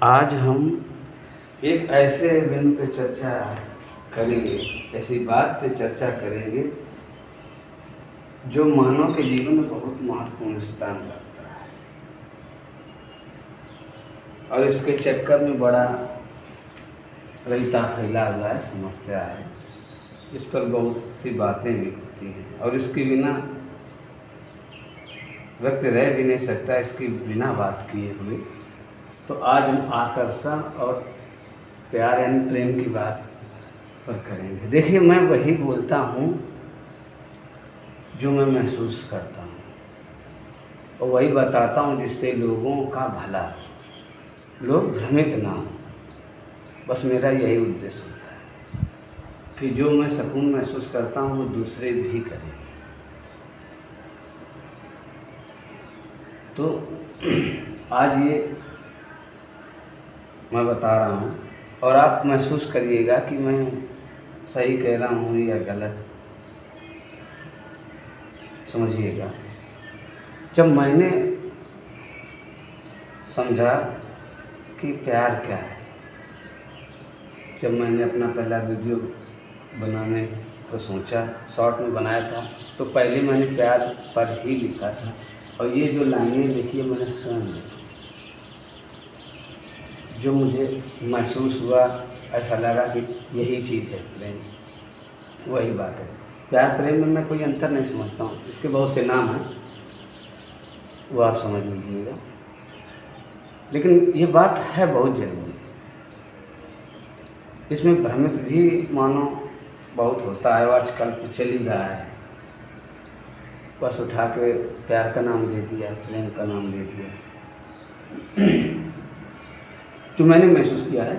आज हम एक ऐसे बिंदु पे चर्चा करेंगे, ऐसी बात पे चर्चा करेंगे जो मानव के जीवन में बहुत महत्वपूर्ण स्थान रखता है और इसके चक्कर में बड़ा रईता फैला हुआ है, समस्या है। इस पर बहुत सी बातें भी होती हैं और इसके बिना व्यक्ति रह भी नहीं सकता, इसकी बिना बात किए हुए। तो आज हम आकर्षण और प्यार यानी प्रेम की बात पर करेंगे। देखिए, मैं वही बोलता हूँ जो मैं महसूस करता हूँ और वही बताता हूँ जिससे लोगों का भला हो, लोग भ्रमित ना हो। बस मेरा यही उद्देश्य होता है कि जो मैं सुकून महसूस करता हूँ वो दूसरे भी करें। तो आज ये मैं बता रहा हूँ और आप महसूस करिएगा कि मैं सही कह रहा हूँ या गलत, समझिएगा। जब मैंने समझा कि प्यार क्या है, जब मैंने अपना पहला वीडियो बनाने को सोचा, शॉर्ट में बनाया था, तो पहले मैंने प्यार पर ही लिखा था और ये जो लाइनें लिखी है मैंने स्वयं लिखी। जो मुझे महसूस हुआ, ऐसा लगा कि यही चीज़ है प्रेम, वही बात है। प्यार प्रेम में मैं कोई अंतर नहीं समझता हूँ, इसके बहुत से नाम हैं, वो आप समझ लीजिएगा। लेकिन ये बात है बहुत ज़रूरी। इसमें भ्रमित भी मानो बहुत होता है, आजकल तो चल ही रहा है। बस उठा के प्यार का नाम दे दिया, प्रेम का नाम दे दिया। जो मैंने महसूस किया है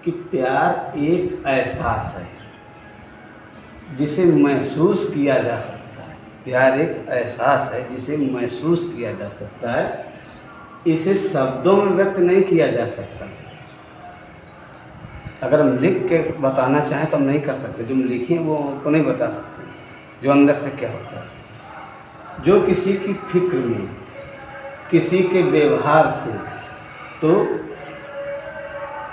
कि प्यार एक एहसास है जिसे महसूस किया जा सकता है। प्यार एक एहसास है जिसे महसूस किया जा सकता है, इसे शब्दों में व्यक्त नहीं किया जा सकता। अगर हम लिख के बताना चाहें तो हम नहीं कर सकते, जो हम लिखें वो हमको नहीं बता सकते जो अंदर से क्या होता है। जो किसी की फिक्र में, किसी के व्यवहार से, तो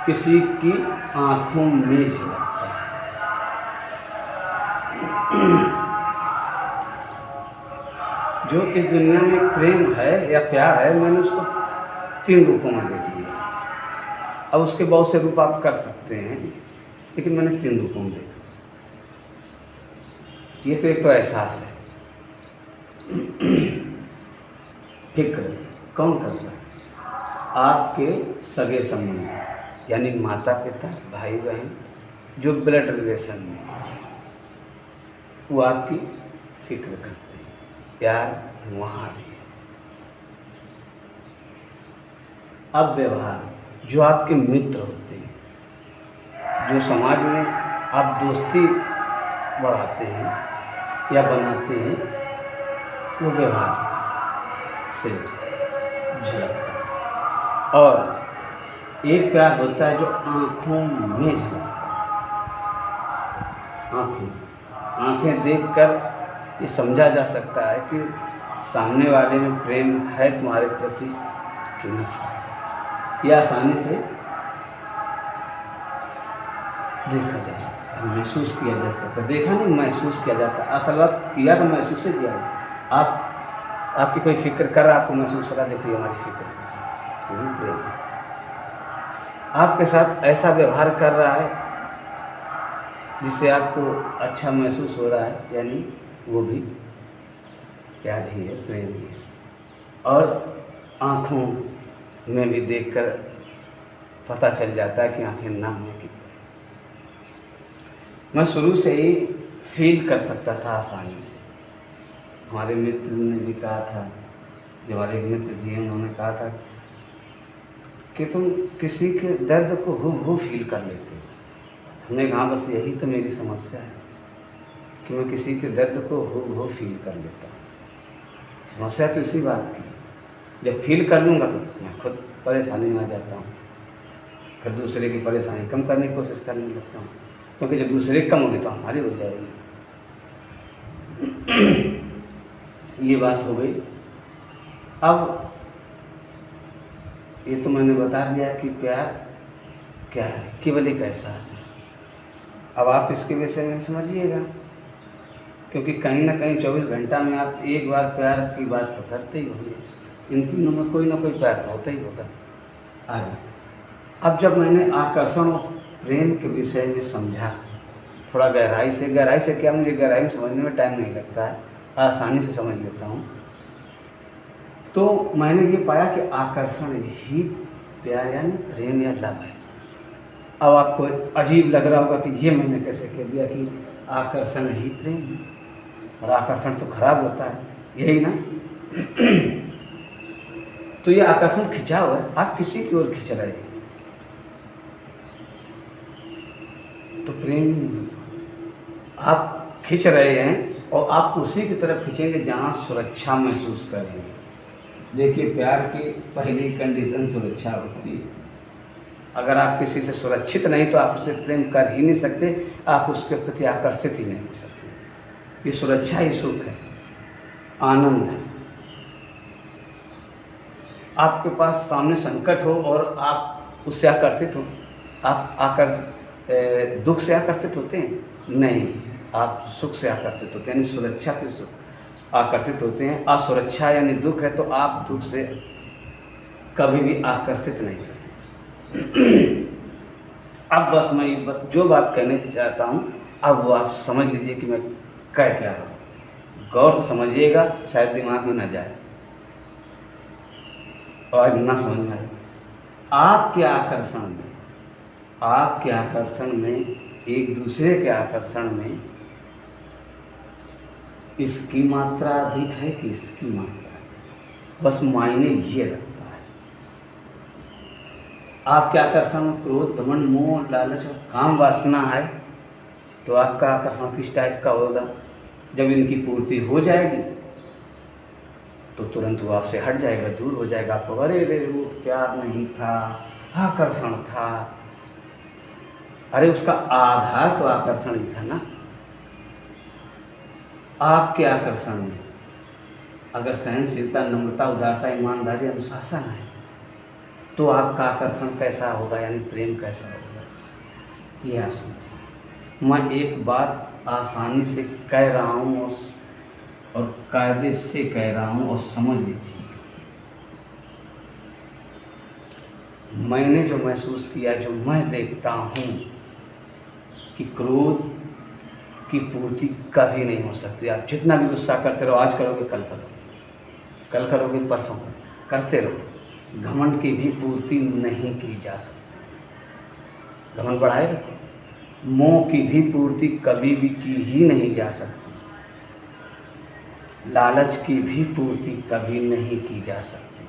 किसी की आँखों में झलकता है। जो इस दुनिया में प्रेम है या प्यार है, मैंने उसको 3 रूपों में देख लिया। अब उसके बहुत से रूप आप कर सकते हैं, लेकिन मैंने 3 रूपों में देखा। ये तो एक तो एहसास है। फिक्र कौन करता है? आपके सगे संबंधी, यानी माता पिता, भाई बहन, जो ब्लड रिलेशन में है, वो आपकी फिक्र करते हैं। प्यार वहाँ भी है। अब व्यवहार, जो आपके मित्र होते हैं, जो समाज में आप दोस्ती बढ़ाते हैं या बनाते हैं, वो व्यवहार से झलकता है। और एक प्यार होता है जो आँखों में झलकता है। आँखें देखकर ये समझा जा सकता है कि सामने वाले में प्रेम है तुम्हारे प्रति कि नफरत। यह आसानी से देखा जा सकता है, महसूस किया जा सकता है। देखा नहीं, महसूस किया जाता है। असल बात किया तो महसूस ही किया है। आपकी कोई फिक्र कर रहा है, आपको महसूस हो रहा है, देखिए हमारी फिक्र कर रहा है, यही प्रेम है। आपके साथ ऐसा व्यवहार कर रहा है जिससे आपको अच्छा महसूस हो रहा है, यानी वो भी प्यार ही है, प्रेम ही है। और आँखों में भी देखकर पता चल जाता है कि आँखें नम हैं कि। मैं शुरू से ही फील कर सकता था आसानी से। हमारे मित्र ने भी कहा था, जो हमारे एक मित्र जी हैं, उन्होंने कहा था कि तुम किसी के दर्द को हूबहू फील कर लेते हो। हमने कहा बस यही तो मेरी समस्या है कि मैं किसी के दर्द को हूबहू फील कर लेता हूँ। समस्या तो इसी बात की, जब फील कर लूँगा तो मैं खुद परेशानी में आ जाता हूँ, फिर दूसरे की परेशानी कम करने की कोशिश करने लगता हूँ, क्योंकि जब दूसरे कम होगी तो हमारी हो जाएगी। ये बात हो गई। अब ये तो मैंने बता दिया कि प्यार क्या है, केवल एक एहसास है। अब आप इसके विषय में समझिएगा, क्योंकि कहीं ना कहीं 24 घंटा में आप एक बार प्यार की बात तो करते ही होंगे। इन तीनों में कोई ना कोई प्यार तो होता ही होता। आगे अब जब मैंने आकर्षण और प्रेम के विषय में समझा थोड़ा गहराई से क्या, मुझे गहराई में समझने में टाइम नहीं लगता है, आसानी से समझ लेता हूँ। तो मैंने ये पाया कि आकर्षण ही प्यार यानी प्रेम या लव है। अब आपको अजीब लग रहा होगा कि ये मैंने कैसे कह दिया कि आकर्षण ही प्रेम है, और आकर्षण तो खराब होता है, यही ना। तो ये आकर्षण खिंचाव है, आप किसी की ओर खिंच रहे हैं तो प्रेम नहीं, आप खिंच रहे हैं और आप उसी की तरफ खिंचेंगे जहाँ सुरक्षा महसूस करेंगे। देखिए, प्यार की पहली कंडीशन सुरक्षा होती है। अगर आप किसी से सुरक्षित नहीं तो आप उससे प्रेम कर ही नहीं सकते, आप उसके प्रति आकर्षित ही नहीं हो सकते। ये सुरक्षा ही सुख है, आनंद है। आपके पास सामने संकट हो और आप उससे आकर्षित हो, आप दुख से आकर्षित होते हैं? नहीं, आप सुख से आकर्षित होते हैं, यानी सुरक्षा से आकर्षित होते हैं। असुरक्षा यानी दुख है तो आप दुख से कभी भी आकर्षित नहीं होते। अब बस जो बात कहने चाहता हूँ, अब वो आप समझ लीजिए कि मैं कह क्या रहा हूँ। गौर से समझिएगा, शायद दिमाग में न जाए और ना समझ में आए। आपके आकर्षण में एक दूसरे के आकर्षण में इसकी मात्रा अधिक है कि इसकी मात्रा अधिक, बस मायने ये रखता है। आपके आकर्षण में क्रोध, घमंड, मोह, लालच और काम वासना है तो आपका आकर्षण किस टाइप का होगा? जब इनकी पूर्ति हो जाएगी तो तुरंत वो आपसे हट जाएगा, दूर हो जाएगा। आपको अरे वो प्यार नहीं था, आकर्षण था। अरे उसका आधार तो आकर्षण ही था ना। आपके आकर्षण में अगर सहनशीलता, नम्रता, उदारता, ईमानदारी, अनुशासन है तो आपका आकर्षण कैसा होगा, यानी प्रेम कैसा होगा, ये आप समझिए। मैं एक बात आसानी से कह रहा हूँ और कायदे से कह रहा हूँ और समझ लीजिए। मैंने जो महसूस किया, जो मैं देखता हूँ कि क्रोध की पूर्ति कभी नहीं हो सकती। आप जितना भी गुस्सा करते रहो, आज करोगे कल करोगे परसों करते रहो, घमंड की भी पूर्ति नहीं की जा सकती। घमंड बढ़ाए रखो। मोह की भी पूर्ति कभी भी की ही नहीं जा सकती। लालच की भी पूर्ति कभी नहीं की जा सकती,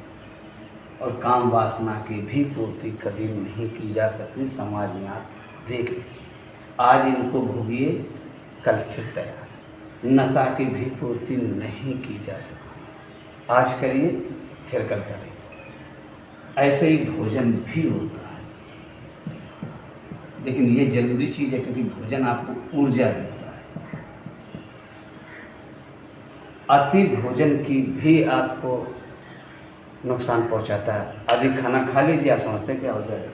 और काम वासना की भी पूर्ति कभी नहीं की जा सकती। समाज में आप देख लीजिए, आज इनको भोगिए, कल फिर तैयार। नशा की भी पूर्ति नहीं की जा सकती, आज करिए फिर कल करिए। ऐसे ही भोजन भी होता है, लेकिन ये जरूरी चीज़ है क्योंकि भोजन आपको ऊर्जा देता है। अति भोजन की भी आपको नुकसान पहुंचाता है। अधिक खाना खा लीजिए, आप समझते हैं क्या हो जाएगा,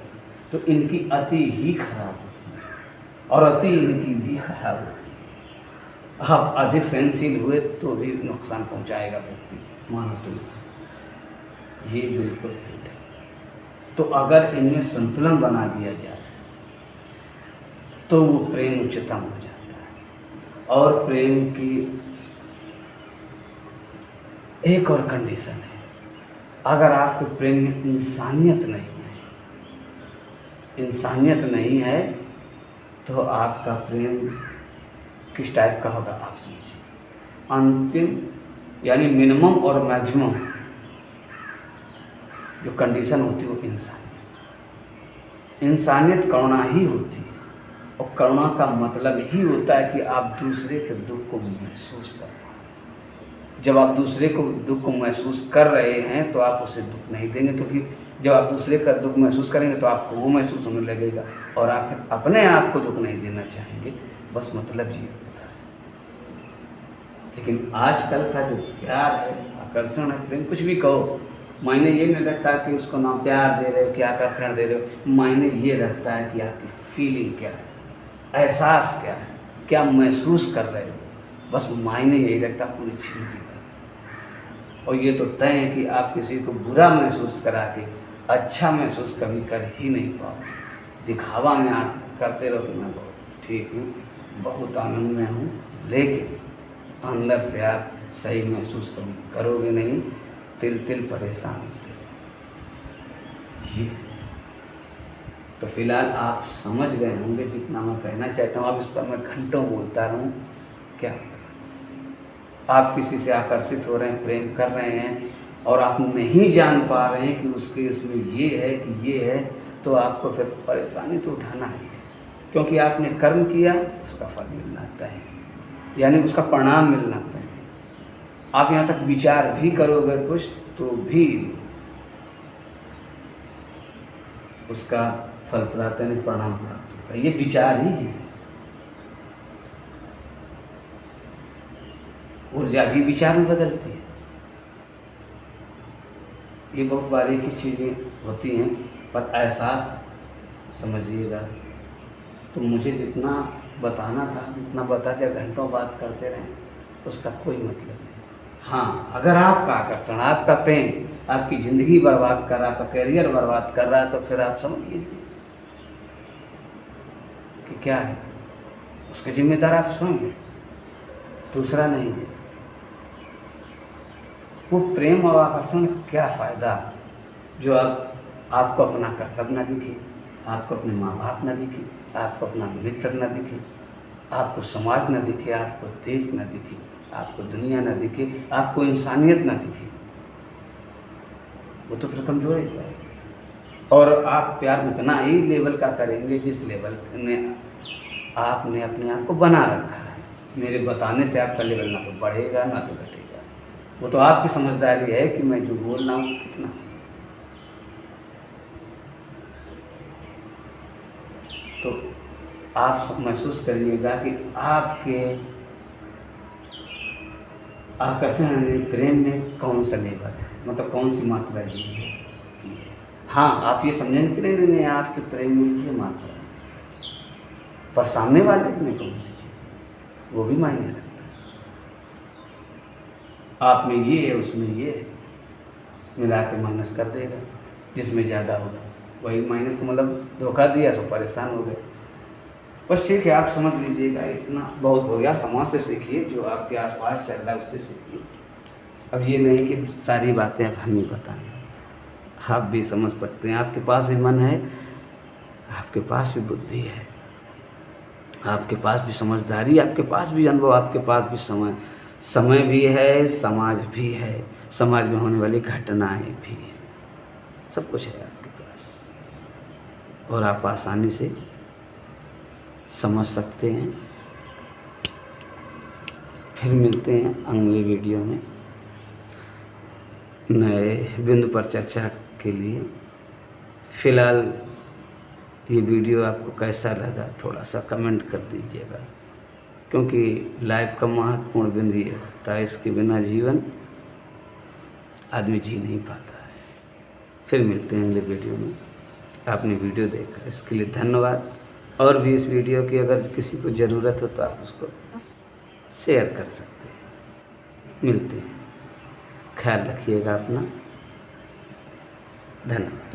तो इनकी अति ही खराब होती है और अति इनकी भी खराब होती है। आप अधिक सहनशील हुए तो भी नुकसान पहुंचाएगा व्यक्ति, मानो तो ये बिल्कुल फिट है। तो अगर इनमें संतुलन बना दिया जाए तो वो प्रेम उच्चतम हो जाता है। और प्रेम की एक और कंडीशन है, अगर आपके प्रेम में इंसानियत नहीं है तो आपका प्रेम किस टाइप का होगा आप समझिए। अंतिम यानी मिनिमम और मैक्सिमम जो कंडीशन होती है वो इंसानियत करुणा ही होती है, और करुणा का मतलब ही होता है कि आप दूसरे के दुख को महसूस कर पाएं। जब आप दूसरे को दुख को महसूस कर रहे हैं तो आप उसे दुख नहीं देंगे, क्योंकि जब आप दूसरे का दुख महसूस करेंगे तो आपको वो महसूस होने लगेगा और आप अपने आप को दुख नहीं देना चाहेंगे। बस मतलब ये होता है। लेकिन आजकल का जो प्यार है, आकर्षण है, प्रेम, कुछ भी कहो, मायने ये नहीं रखता कि उसको ना प्यार दे रहे हो, क्या आकर्षण दे रहे हो। मायने ये रखता है कि आपकी फीलिंग क्या है, एहसास क्या है, क्या महसूस कर रहे हो। बस मायने यही रखता पूरी जिंदगी भर। और ये तो तय है कि आप किसी को बुरा महसूस करा के अच्छा महसूस कभी कर ही नहीं पाओगे। दिखावा में आप करते रहो कि मैं बहुत ठीक हूँ, बहुत आनंद में हूँ, लेकिन अंदर से आप सही महसूस कभी करोगे नहीं, तिल तिल परेशान होते रहो। ये तो फिलहाल आप समझ गए होंगे जितना मैं कहना चाहता हूँ। अब इस पर मैं घंटों बोलता रहूँ क्या। आप किसी से आकर्षित हो रहे हैं, प्रेम कर रहे हैं और आप नहीं जान पा रहे हैं कि उसके इसमें ये है कि ये है, तो आपको फिर परेशानी तो उठाना ही है, क्योंकि आपने कर्म किया, उसका फल मिलना तय है, यानी उसका परिणाम मिलना तय है। आप यहाँ तक विचार भी करोगे कुछ तो भी उसका फल प्राप्त यानी परिणाम प्राप्त होगा। ये विचार ही है। ऊर्जा भी विचार में बदलती है। ये बहुत बारीकी चीज़ें होती हैं, पर एहसास समझिएगा। तो मुझे जितना बताना था जितना बता दिया, घंटों बात करते रहें, उसका कोई मतलब नहीं। हाँ, अगर आपका आकर्षण, आपका प्रेम आपकी ज़िंदगी बर्बाद कर रहा है, आपका करियर बर्बाद कर रहा है, तो फिर आप समझ लीजिए कि क्या है, उसके जिम्मेदार आप स्वयं हैं, दूसरा नहीं है। वो प्रेम और आकर्षण क्या फ़ायदा जो आपको अपना कर्तव्य न दिखे, आपको अपने माँ बाप न दिखे, आपको अपना मित्र न दिखे, आपको समाज न दिखे, आपको देश न दिखे, आपको दुनिया न दिखे, आपको इंसानियत न दिखे, वो तो फिर कमजोर ही जाएगी। और आप प्यार उतना ही लेवल का करेंगे जिस लेवल ने आपने अपने आप को बना रखा है। मेरे बताने से आपका लेवल ना तो बढ़ेगा ना तो घटेगा। वो तो आपकी समझदारी है कि मैं जो बोल रहा हूँ कितना सही। तो आप महसूस करिएगा कि आपके आकर्षण यानी प्रेम में कौन सा लेवल है, मतलब कौन सी मात्रा ये है। हाँ, आप ये समझेंगे कि नहीं आपके प्रेम में ये मात्रा है, पर सामने वाले में कौन सी चीज़ है वो भी मायने रखता है। आप में ये है, उसमें ये है, मिला के माइनस कर देगा। जिसमें ज़्यादा होगा वही माइनस का मतलब धोखा दिया, सो परेशान हो गए। बस ठीक है, आप समझ लीजिएगा, इतना बहुत हो गया। समाज से सीखिए, जो आपके आसपास चल रहा है उससे सीखिए। अब ये नहीं कि सारी बातें अब हम ही बताएं, आप भी समझ सकते हैं। आपके पास भी मन है, आपके पास भी बुद्धि है, आपके पास भी समझदारी, आपके पास भी अनुभव, आपके पास भी समय भी है, समाज भी है, समाज में होने वाली घटनाएं भी हैं, सब कुछ है आपके पास और आप आसानी से समझ सकते हैं। फिर मिलते हैं अगले वीडियो में नए बिंदु पर चर्चा के लिए। फ़िलहाल ये वीडियो आपको कैसा लगा थोड़ा सा कमेंट कर दीजिएगा, क्योंकि लाइफ का महत्वपूर्ण बिंदु ये होता है, इसके बिना जीवन आदमी जी नहीं पाता है। फिर मिलते हैं अगले वीडियो में। आपने वीडियो देखा इसके लिए धन्यवाद। और भी इस वीडियो की अगर किसी को ज़रूरत हो तो आप उसको शेयर कर सकते हैं। मिलते हैं, ख्याल रखिएगा अपना। धन्यवाद।